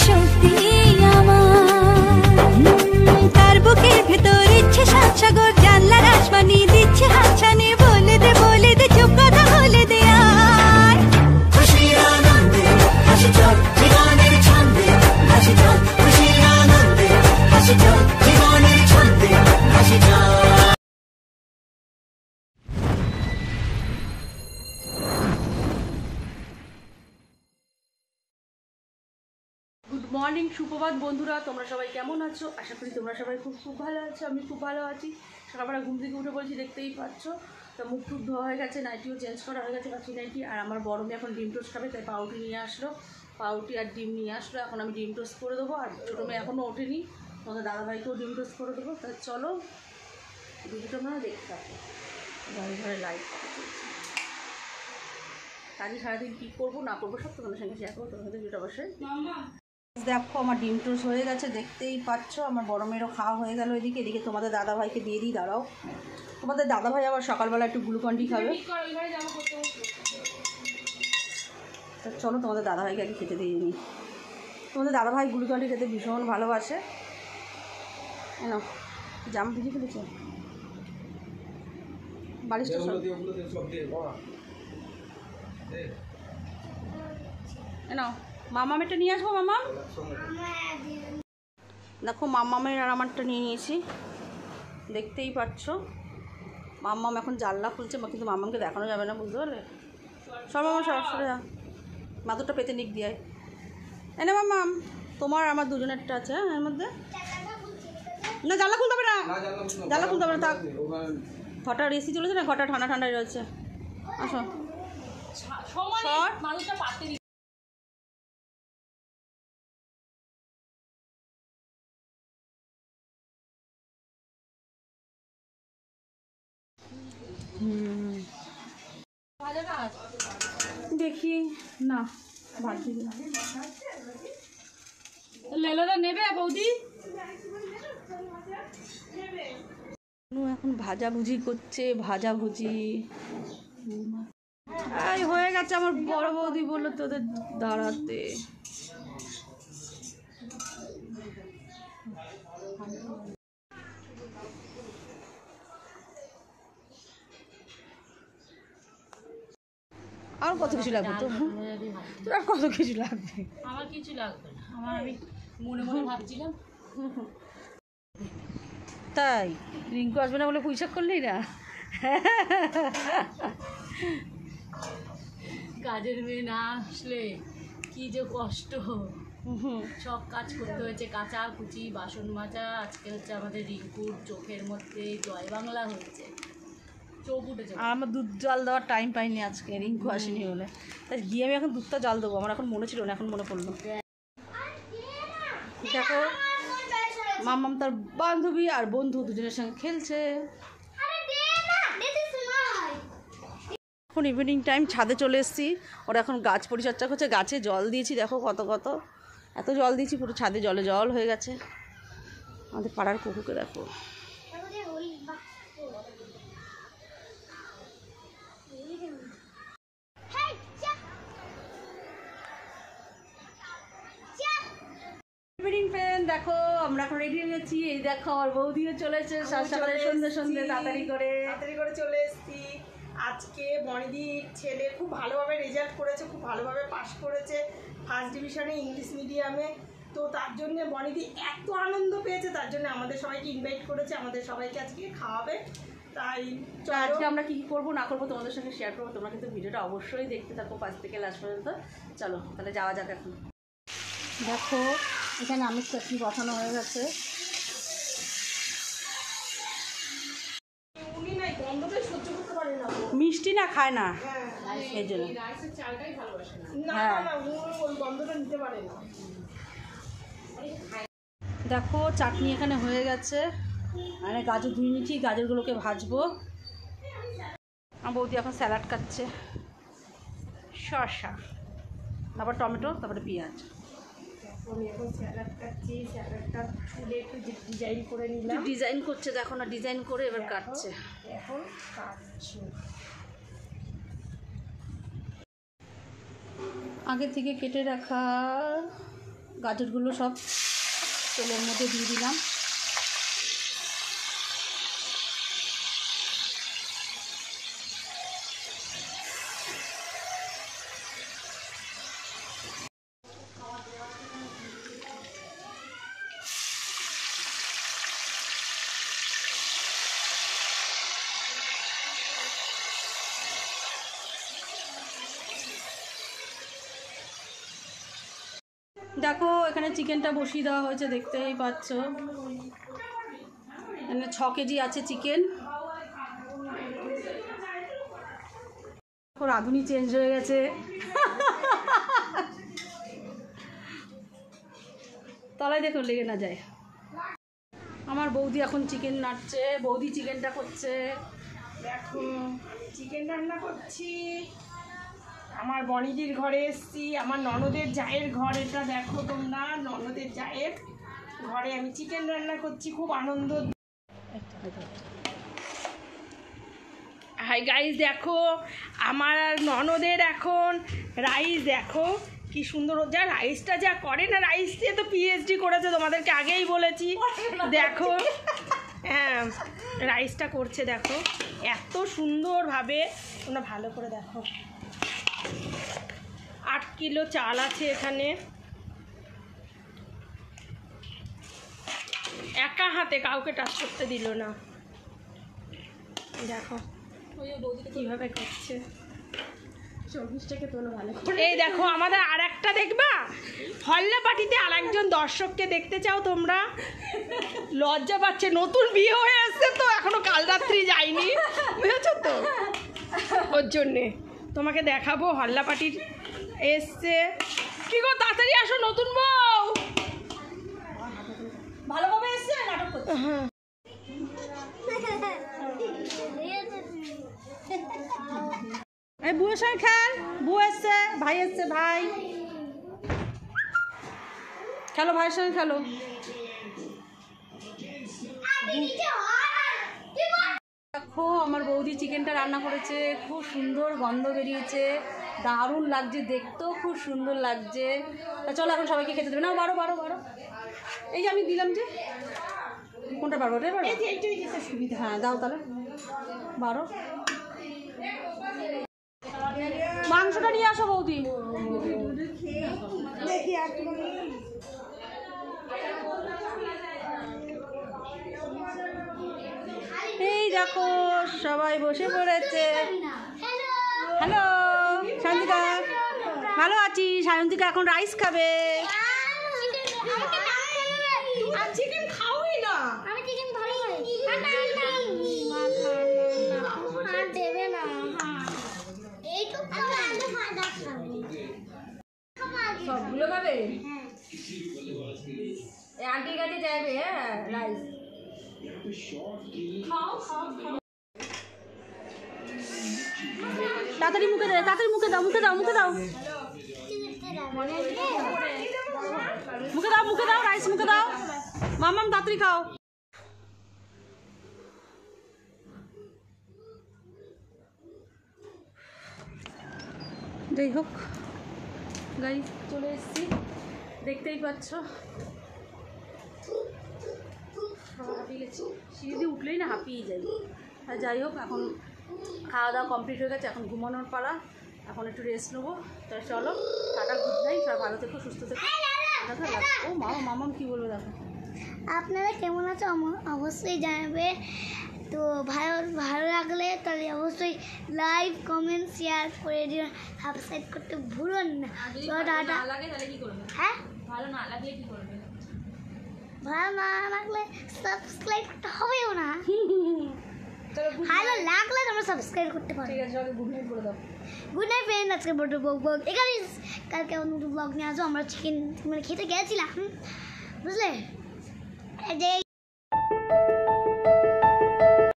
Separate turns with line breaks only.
শক্তি আমার, তার বুকের ভেতর ইচ্ছে সাত সাগর, জানলার আসমানি দিচ্ছে হাতছানি, বলে দে চুপ কথা বলে দে আর খুশির আনন্দে হাসি চল জীবনের ছন্দে হাসি চল, খুশির আনন্দে হাসি চল জীবনের ছন্দে হাসি চল।
গুড মর্নিং, সুপ্রভাত বন্ধুরা, তোমরা সবাই কেমন আছো? আশা করি তোমরা সবাই খুব ভালো আছো। আমি খুব ভালো আছি। সকালবেলা ঘুম থেকে উঠে পড়েছি, দেখতেই পাচ্ছ। তো মুখ টুক ধোয়া হয়ে গেছে, নাইটিও চেঞ্জ করা হয়ে গেছে, কাঁচি নাইটি। আর আমার বড় মেয়ে এখন ডিম টোস্ট খাবে, তাই পাউরুটি নিয়ে আসলো, পাউরুটি আর ডিম নিয়ে আসলো। এখন আমি ডিম টোস্ট করে দেবো। আর ছোটো মেয়ে এখনও ওঠেনি, তোমাদের দাদাভাইকেও ডিম টোস্ট করে দেবো। তাই চলো ভিডিওটা আমরা দেখতে থাকো। ঘরে ঘরে লাইট চলছে, কাজে সারাদিন কী করবো না করবো সব তোমাদের সঙ্গে শেয়ার করবো। তোমাদের ভিডিওটা অবশ্যই দেখো। আমার ডিম টোস্ট হয়ে গেছে, দেখতেই পাচ্ছ। আমার বড় মেয়েরও খাওয়া হয়ে গেল। এদিকে তোমাদের দাদাভাইকে দিয়ে দিই, দাঁড়াও। তোমাদের দাদাভাই আবার সকালবেলা একটু গ্লুকন্ডি খাবে। তা চলো তোমাদের দাদাভাইকে আগে খেতে দিয়ে নিই। তোমাদের দাদাভাই গ্লুকন্ডি খেতে ভীষণ ভালোবাসে। এনো জাম ভিজে ফেলেছে, বালিশটা এনো। মামামেরটা নিয়ে আসবো। মামা দেখো, মামামের আর আমারটা নিয়ে নিয়েছি, দেখতেই পাচ্ছ। মাম্মাম এখন জানলা খুলছে, কিন্তু মাম্মামকে দেখানো যাবে না, বুঝতে পারলে? সব মামা সরাসরি মাদুরটা পেতে নিক দিয়ে এনে। মাম্মাম তোমার আমার দুজনেরটা আছে। হ্যাঁ, এর মধ্যে না, জানলা খুলতে হবে না, জানলা খুলতে হবে না, থাক। ঘরটা এসি চলেছে না, ঘরটা ঠান্ডা ঠান্ডাই রয়েছে। আসো দেখি না, ভাত দিবি লেলোটা নেবে বৌদি। এখন ভাজাভুজি করছে, ভাজাভুজি। এই হয়ে গেছে। আমার বড় বৌদি বললো তোদের দাঁড়াতে। আর কত কিছু লাগবে তো? তোর আর কত কিছু লাগবে?
আমার কিছু লাগবে না, আমি মনে মনে ভাবছিলাম।
তাই রিঙ্কু আসবে না বলে পুঁইশাক করলেই না?
কাজের মেয়ে না আসলে কি যে কষ্ট, সব কাজ করতে হয়েছে, কাঁচা কুচি বাসন মাজা। আজকে হচ্ছে আমাদের রিঙ্কুর চোখের মধ্যে জয় বাংলা হয়েছে, চোখ উঠেছে।
আর আমার দুধ জল দেওয়ার টাইম পাইনি আজকে, রিঙ্কু আসেনি বলে। তাই গিয়ে আমি এখন দুধটা জল দেবো। আমার এখন মনে ছিল না, এখন মনে পড়লো। দেখো, মাম্মাম তার বান্ধবী আর বন্ধু দুজনের সঙ্গে খেলছে। এখন ইভিনিং টাইম, ছাদে চলে এসেছি। ওরা এখন গাছ পরিচর্যা করছে, গাছে জল দিয়েছি। দেখো কত এত জল দিয়েছি, পুরো ছাদে জলে জল হয়ে গেছে। আমাদের পাড়ার কুকুরকে দেখো। দেখো আমরা এখন রেডি হয়ে গেছি। এই দেখো আমার বৌদিও চলেছে সকালে, সন্ধ্যে তাড়াতাড়ি করে
চলে এসেছি। আজকে বনিদির ছেলে খুব ভালোভাবে রেজাল্ট করেছে, খুব ভালোভাবে পাস করেছে ফার্স্ট ডিভিশনে ইংলিশ মিডিয়ামে। তো তার জন্য বনিদি এত আনন্দ পেয়েছে, তার জন্য আমাদের সবাইকে ইনভাইট করেছে, আমাদের সবাইকে আজকে খাওয়াবে। তাই
আজকে আমরা কী করবো না করবো তোমাদের সঙ্গে শেয়ার করবো। তোমরা কিন্তু ভিডিওটা অবশ্যই দেখতে থাকো ফার্স্ট থেকে লাস্ট পর্যন্ত। চলো তাহলে যাওয়া যাক। এখন দেখো এখানে আমের চাটনি বসানো হয়ে গেছে। মিষ্টি না খায় না, এই জন্য। হ্যাঁ, দেখো চাটনি এখানে হয়ে গেছে। আর গাজর ধুয়ে নিচ্ছি, গাজরগুলোকে ভাজবো। আমার বৌদি এখন স্যালাড কাটছে, শসা, তারপর টমেটো, তারপরে পেঁয়াজ।
আমি এখন স্যালাড কাটছি, স্যালাডটা চুলে একটু ডিজাইন করে নিলাম।
ডিজাইন করছে, দেখো না, ডিজাইন করে এবার কাটছে।
এখন কাটছি।
আগে থেকে কেটে রাখা গাজরগুলো সব তেলের মধ্যে দিয়ে দিলাম। দেখো এখানে চিকেনটা বসিয়ে দেওয়া হয়েছে, দেখতেই পাচ্ছ। এখানে 6 কেজি আছে চিকেন। রাঁধুনি চেঞ্জ হয়ে গেছে। তলায় দেখো লেগে না যায়। আমার বৌদি এখন চিকেন নাড়ছে, বৌদি চিকেনটা করছে।
দেখো চিকেন রান্না করছি। আমার বনিদির ঘরে এসেছি, আমার ননদের জায়ের ঘর এটা। দেখো তোমরা, ননদের জায়ের ঘরে আমি চিকেন রান্না করছি, খুব আনন্দ। হাই গাইস, দেখো আমার ননদের এখন রাইস, দেখো কি সুন্দর। যা রাইসটা যা করে না, রাইস দিয়ে তো পিএইচডি করেছে, তোমাদেরকে আগেই বলেছি। দেখো হ্যাঁ, রাইসটা করছে দেখো এত সুন্দরভাবে। তোমরা ভালো করে দেখো। 8 কিলো চাল আছে এখানে, একা হাতে, কাউকে টাচ করতে দিল না। দেখো কিভাবে করছে। এই দেখো আমাদের আর একটা দেখবা, হল্লা পার্টিতে আর একজন দর্শককে দেখতে চাও তোমরা? লজ্জা পাচ্ছে, নতুন বিয়ে হয়ে আসছে তো, এখনো কাল রাত্রি যায়নি, বুঝেছো তো, ওর জন্যে তোমাকে দেখাবো। হল্লা পার্টির এসছে। কি গো, তাড়াতাড়ি আসো, নতুন বউ ভালোভাবে এসছে, নাটক করছে। হ্যাঁ
এই বুয়ের সঙ্গে খেল, বউ এসছে, ভাই এসছে, ভাই খেলো, ভাইয়ের সঙ্গে খেলো। দেখো আমার বৌদি চিকেনটা রান্না করেছে, খুব সুন্দর গন্ধ বেরিয়েছে, দারুণ লাগছে, দেখতেও খুব সুন্দর লাগছে। তা চলো এখন সবাইকে খেতে দেবে না। বারো বারো বারো, এই যে আমি দিলাম, যে কোনটা পারবো, ওটাই পারবো। সুবিধা, হ্যাঁ দাও তাহলে, বারো। মাংসটা নিয়ে আসো বৌদি। এই দেখো সবাই বসে পড়েছে। হ্যালো সায়ন্তিকা, ভালো আছি। সায়ন্তিকা এখন রাইস খাবে।
চিকেন খাওই না,
আমি চিকেন ভালো দেবে না,
সবগুলো খাবে, আন্টির কাছে যাবে। হ্যাঁ রাইস তাড়াতাড়ি মুখে দাও, তাড়াতাড়ি মুখে দাও, মুখে দাও, মুখে দাও, মুখে দাও, মুখে দাও, রাইস মুখে দাও। মামাম তাড়াতাড়ি খাও। যাই হোক গাড়ি চলে এসেছি, দেখতেই পাচ্ছ। হাঁপিয়ে গেছি, সিঁড়ি দিয়ে উঠলেই না হাঁপিয়ে যাই। আর যাই হোক, এখন খাওয়া দাওয়া কমপ্লিট হয়ে গেছে, এখন ঘুমানোর পালা। এখন একটু রেস্ট নেবো। তাই চলো, টাটা, গুড নাইট, সবাই ভালো থেকো, সুস্থ থেকো। ও মামাম কী বলবো দেখো।
আপনারা কেমন আছো অবশ্যই জানাবে। তো ভালো লাগলে তাহলে অবশ্যই লাইক, কমেন্ট, শেয়ার করে দিন, সাবস্ক্রাইব করতে ভুলুন না।
ভালো লাগে তাহলে কি করবে?
হ্যাঁ,
ভালো না লাগলে কি করবে?
ভালো না লাগলে সাবস্ক্রাইব করতে হবেও না। ভালো লাগলে তোমরা সাবস্ক্রাইব করতে পারো।
ঠিক আছে, সবাই গুড নাইট বলে দাও।
Good night friend. আজকে বড় ব্লগ এখানে, কালকে নতুন ব্লগ নিয়ে আসবো। আমরা চিকেন খেতে গেছিলাম, বুঝলে।